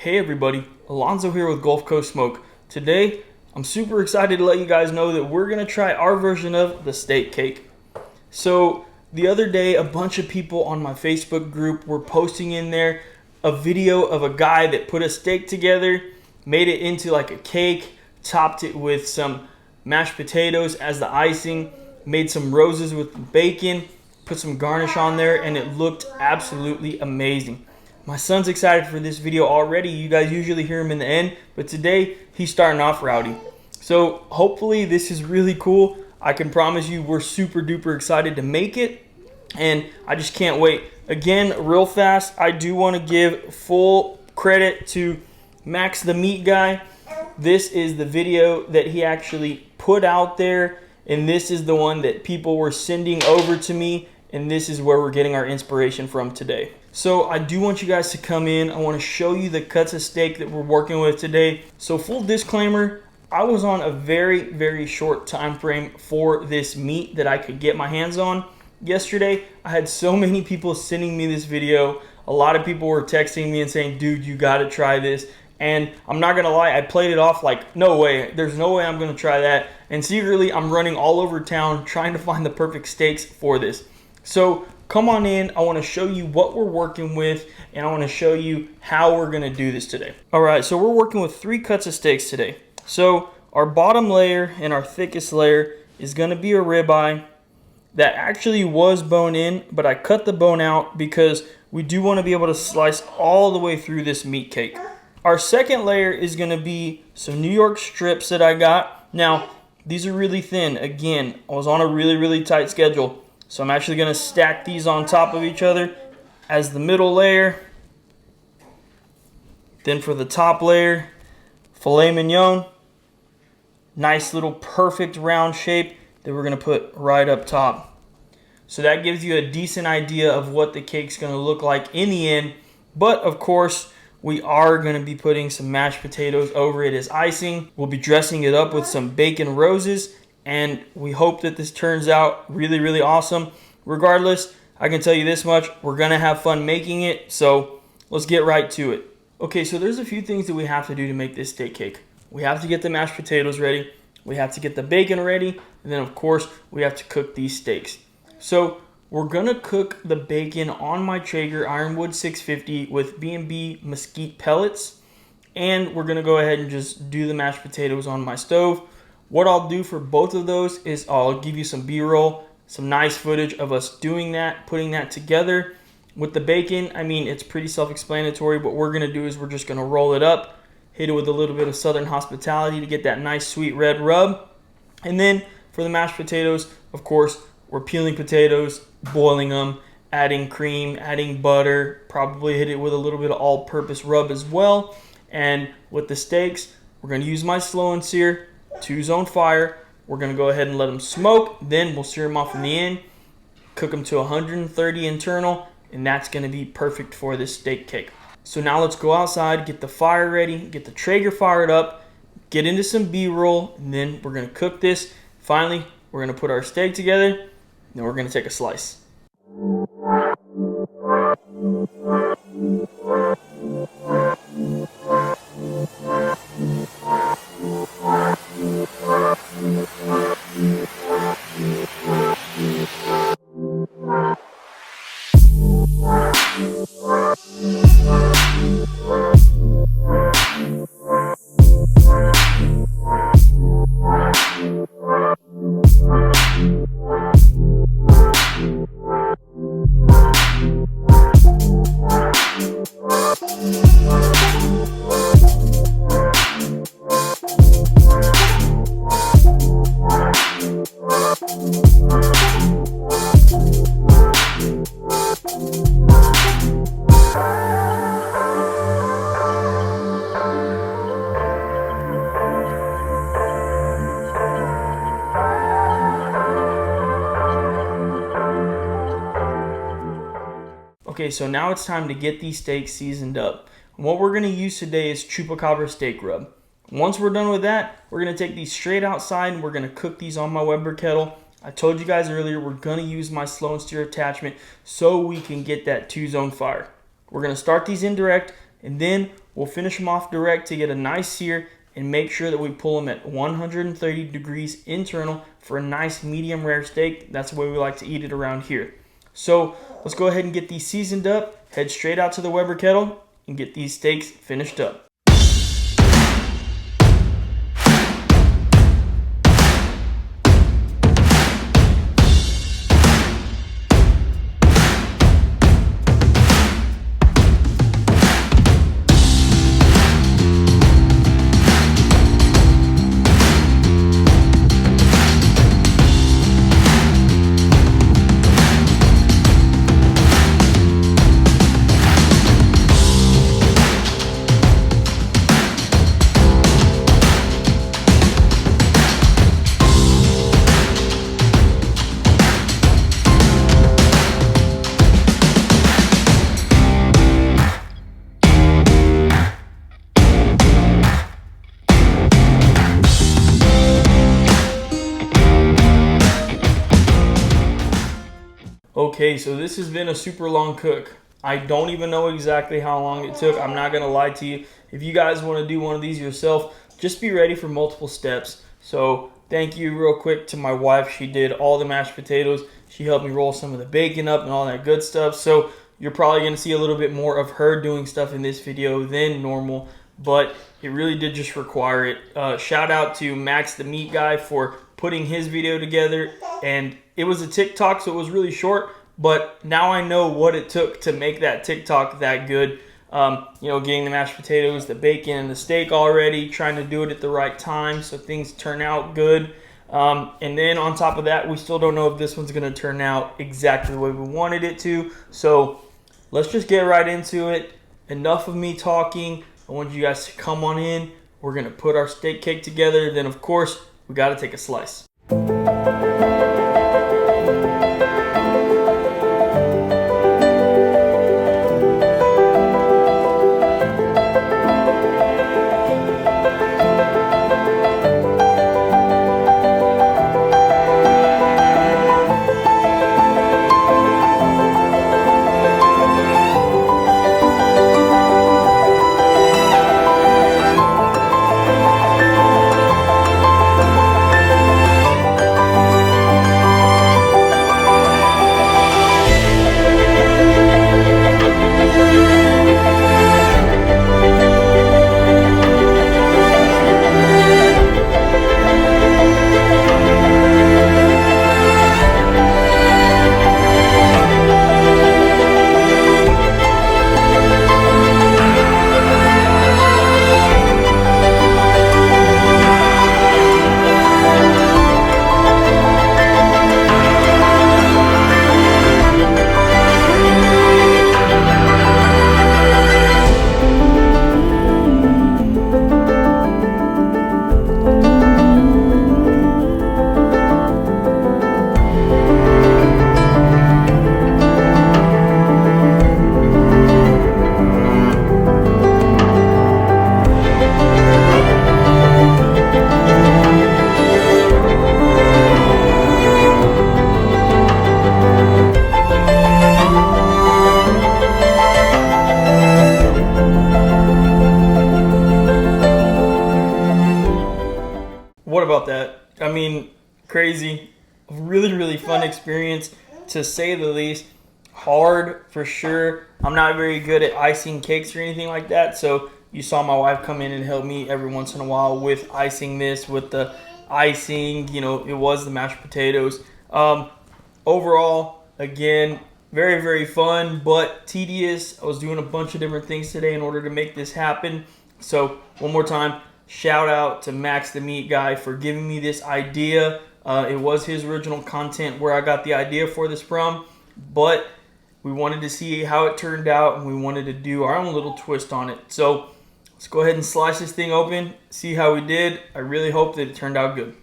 Hey everybody, Alonzo here with Gulf Coast Smoke. Today, I'm super excited to let you guys know that we're gonna try our version of the steak cake. So the other day, a bunch of people on my Facebook group were posting in there a video of a guy that put a steak together, made it into like a cake, topped it with some mashed potatoes as the icing, made some roses with bacon, put some garnish on there, and it looked absolutely amazing. My son's excited for this video already. You guys usually hear him in the end, but today he's starting off rowdy. So hopefully this is really cool. I can promise you we're super duper excited to make it, and I just can't wait. Again, real fast, I do want to give full credit to Max the Meat Guy. This is the video that he actually put out there, and this is the one that people were sending over to me, and this is where we're getting our inspiration from today. So I do want you guys to come in. I want to show you the cuts of steak that we're working with today. So full disclaimer, I was on a very short time frame for this meat that I could get my hands on. Yesterday, I had so many people sending me this video. A lot of people were texting me and saying, dude, you got to try this. And I'm not going to lie, I played it off like, no way, there's no way I'm going to try that. And secretly, I'm running all over town trying to find the perfect steaks for this. So come on in, I want to show you what we're working with, and I want to show you how we're going to do this today. All right, so we're working with 3 cuts of steaks today. So our bottom layer and our thickest layer is going to be a ribeye that actually was bone in, but I cut the bone out because we do want to be able to slice all the way through this meat cake. Our second layer is going to be some New York strips that I got. Now, these are really thin. Again, I was on a really tight schedule. So I'm actually going to stack these on top of each other as the middle layer. Then for the top layer, Filet Mignon. Nice little perfect round shape that we're going to put right up top. So that gives you a decent idea of what the cake's going to look like in the end. But of course, we are going to be putting some mashed potatoes over it as icing. We'll be dressing it up with some bacon roses. And we hope that this turns out really awesome. Regardless, I can tell you this much, we're gonna have fun making it, so let's get right to it. Okay, so there's a few things that we have to do to make this steak cake. We have to get the mashed potatoes ready, we have to get the bacon ready, and then of course, we have to cook these steaks. So we're gonna cook the bacon on my Traeger Ironwood 650 with B&B mesquite pellets, and we're gonna go ahead and just do the mashed potatoes on my stove. What I'll do for both of those is I'll give you some B-roll, some nice footage of us doing that, putting that together. With the bacon, I mean, it's pretty self-explanatory. What we're going to do is we're just going to roll it up, hit it with a little bit of Southern hospitality to get that nice sweet red rub. And then for the mashed potatoes, of course, we're peeling potatoes, boiling them, adding cream, adding butter, probably hit it with a little bit of all-purpose rub as well. And with the steaks, we're going to use my slow and sear 2-zone fire. We're going to go ahead and let them smoke. Then we'll sear them off in the end, cook them to 130 internal, and that's going to be perfect for this steak cake. So now let's go outside, get the fire ready, get the Traeger fired up, get into some B-roll, and then we're going to cook this. Finally, we're going to put our steak together, and then we're going to take a slice. Okay, so now it's time to get these steaks seasoned up. And what we're going to use today is Chupacabra steak rub. Once we're done with that, we're going to take these straight outside and we're going to cook these on my Weber kettle. I told you guys earlier, we're going to use my slow and steer attachment so we can get that 2-zone fire. We're going to start these indirect, and then We'll finish them off direct to get a nice sear and make sure that we pull them at 130 degrees internal for a nice medium rare steak. That's the way we like to eat it around here. So let's go ahead and get these seasoned up, head straight out to the Weber kettle, and get these steaks finished up. Okay, so this has been a super long cook. I don't even know exactly how long it took. I'm not gonna lie to you. If you guys wanna do one of these yourself, just be ready for multiple steps. So thank you real quick to my wife. She did all the mashed potatoes. She helped me roll some of the bacon up and all that good stuff. So you're probably gonna see a little bit more of her doing stuff in this video than normal, but it really did just require it. Shout out to Max the Meat Guy for putting his video together, and it was a TikTok, so it was really short, but now I know what it took to make that TikTok that good. You know, getting the mashed potatoes, the bacon, and the steak already, trying to do it at the right time so things turn out good. And then on top of that, we still don't know if this one's going to turn out exactly the way we wanted it to. So let's just get right into it. Enough of me talking. I want you guys to come on in. We're going to put our steak cake together. Then, of course, we got to take a slice. What about that? I mean, crazy. Really fun experience, to say the least. Hard, for sure. I'm not very good at icing cakes or anything like that, so you saw my wife come in and help me every once in a while with icing this, with the icing. You know, it was the mashed potatoes. Overall, again, very fun, but tedious. I was doing a bunch of different things today in order to make this happen. So, one more time, shout out to Max the Meat Guy for giving me this idea. It was his original content where I got the idea for this from, but we wanted to see how it turned out, and we wanted to do our own little twist on it. So let's go ahead and slice this thing open, see how we did. I really hope that it turned out good.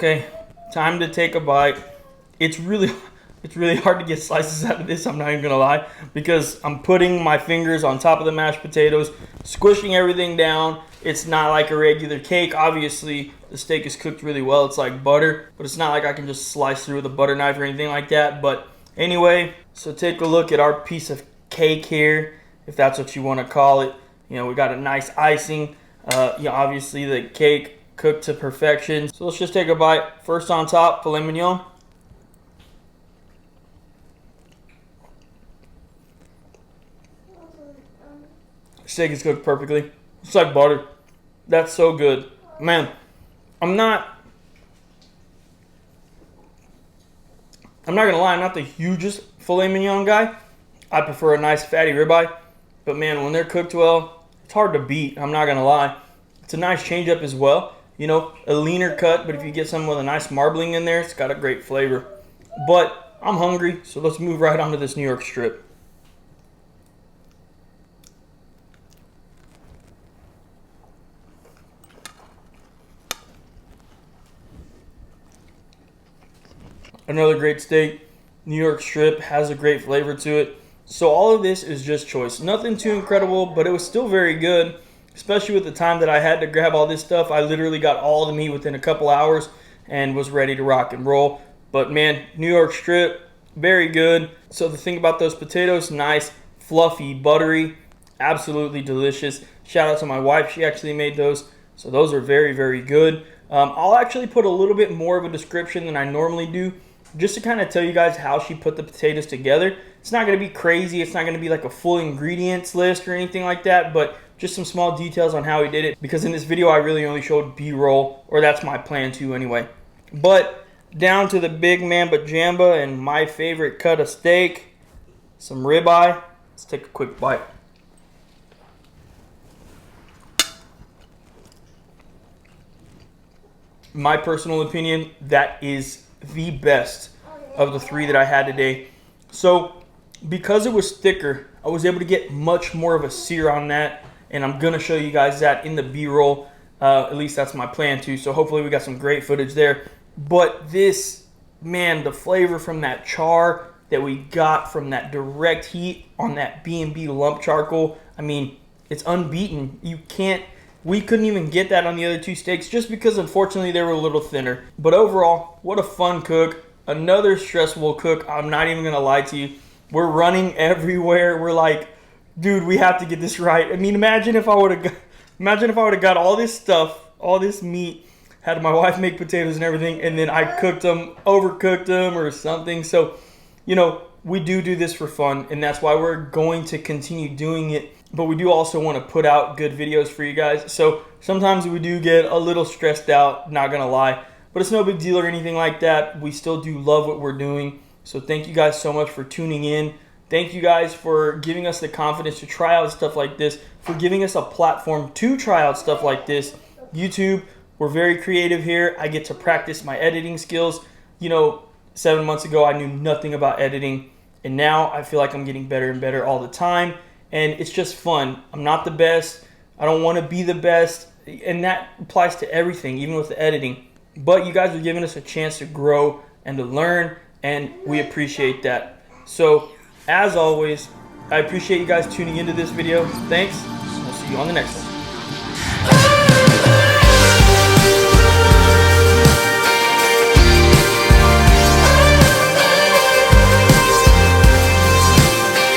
Okay, time to take a bite. It's really hard to get slices out of this, I'm not even gonna lie, because I'm putting my fingers on top of the mashed potatoes, squishing everything down. It's not like a regular cake. Obviously, the steak is cooked really well. It's like butter, but it's not like I can just slice through with a butter knife or anything like that. But anyway, so take a look at our piece of cake here, if that's what you want to call it. You know, we got a nice icing. Obviously the cake cooked to perfection. So let's just take a bite. First on top, filet mignon. Steak is cooked perfectly. It's like butter. That's so good. Man, I'm not gonna lie, I'm not the hugest filet mignon guy. I prefer a nice fatty ribeye. But man, when they're cooked well, it's hard to beat. I'm not gonna lie. It's a nice change up as well. You know, a leaner cut, but if you get something with a nice marbling in there, it's got a great flavor. But I'm hungry, so let's move right onto this New York strip. Another great steak. New York strip has a great flavor to it. So all of this is just choice. Nothing too incredible, but it was still very good, especially with the time that I had to grab all this stuff. I literally got all the meat within a couple hours and was ready to rock and roll. But man, New York strip, very good. So the thing about those potatoes, nice, fluffy, buttery, absolutely delicious. Shout out to my wife. She actually made those. So those are very, very good. I'll actually put a little bit more of a description than I normally do, just to kind of tell you guys how she put the potatoes together. It's not going to be crazy. It's not going to be like a full ingredients list or anything like that, but just some small details on how he did it, because in this video I really only showed B-roll, or that's my plan to anyway. But down to the big mamba jamba and my favorite cut of steak, some ribeye. Let's take a quick bite. My personal opinion, that is the best of the three that I had today. So because it was thicker, I was able to get much more of a sear on that, and I'm gonna show you guys that in the B-roll. At least that's my plan too. So hopefully we got some great footage there. But this, man, the flavor from that char that we got from that direct heat on that B&B lump charcoal, I mean, it's unbeaten. We couldn't even get that on the other two steaks just because unfortunately they were a little thinner. But overall, what a fun cook. Another stressful cook. I'm not even gonna lie to you. We're running everywhere. We're like, dude, we have to get this right. I mean, imagine if I would have got all this stuff, all this meat, had my wife make potatoes and everything, and then I cooked them, overcooked them or something. So, you know, we do this for fun, and that's why we're going to continue doing it. But we do also want to put out good videos for you guys. So sometimes we do get a little stressed out, not gonna lie, but it's no big deal or anything like that. We still do love what we're doing. So thank you guys so much for tuning in. Thank you guys for giving us the confidence to try out stuff like this, for giving us a platform to try out stuff like this. YouTube, we're very creative here. I get to practice my editing skills. You know, 7 months ago, I knew nothing about editing, and now I feel like I'm getting better and better all the time. And it's just fun. I'm not the best. I don't want to be the best. And that applies to everything, even with the editing. But you guys are giving us a chance to grow and to learn, and we appreciate that. So, as always, I appreciate you guys tuning into this video. Thanks. I'll see you on the next one.